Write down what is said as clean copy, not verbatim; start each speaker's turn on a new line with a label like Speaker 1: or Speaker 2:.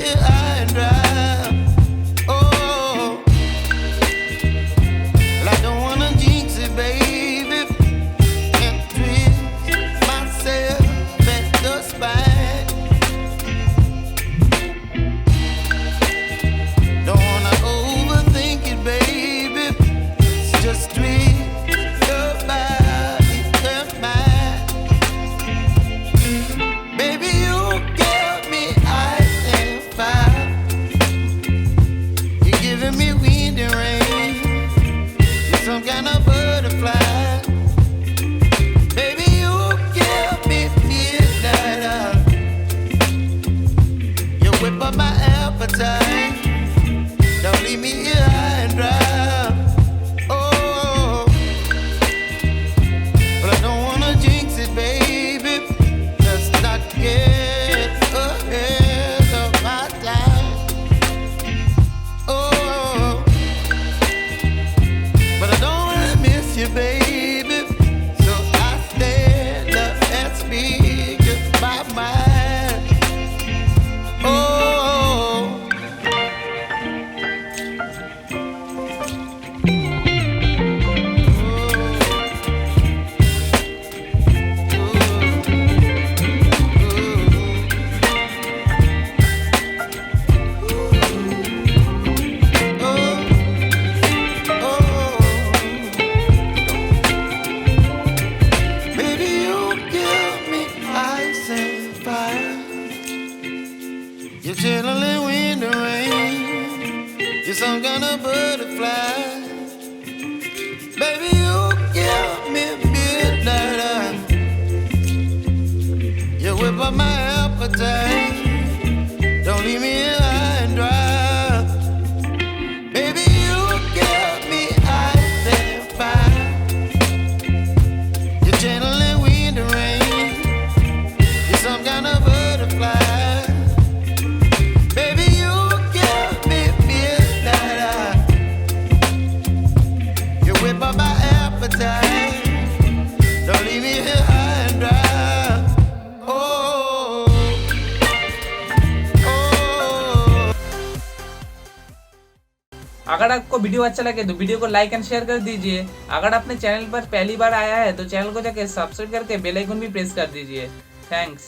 Speaker 1: here high and dry. Oh, well, I don't wanna jinx it, baby, and twist myself at the spine. Don't wanna overthink it, baby. It's just twist your body and mine. Baby, you give me ice and fire. You're giving me wind and rain. You're some kind of butterfly. Baby, you give me midnight. You whip up my appetite. Don't leave me here high and dry. Oh, but I don't wanna jinx it, baby. Let's not get ahead of my time. Oh, but I don't wanna miss you, baby. So I stand up and speak just my mind. Oh. Baby, you give me ice and fire. You're channeling wind and rain. You're some kind of butterfly. Baby, you give me midnight. You whip up my appetite. Don't leave me here high and dry. Baby, you give me ice and fire. You're channeling wind and rain. You're some kind of butterfly. Baby, you give me midnight. You whip up my appetite. Don't leave me here high and dry. Oh, oh.
Speaker 2: अगर आपको video अच्छा लगे तो video को like and share कर दीजिए। अगर आपने चैनल पर पहली बार आया है तो चैनल को जाके सब्सक्राइब करके बेल आइकन भी प्रेस कर दीजिए। थैंक्स।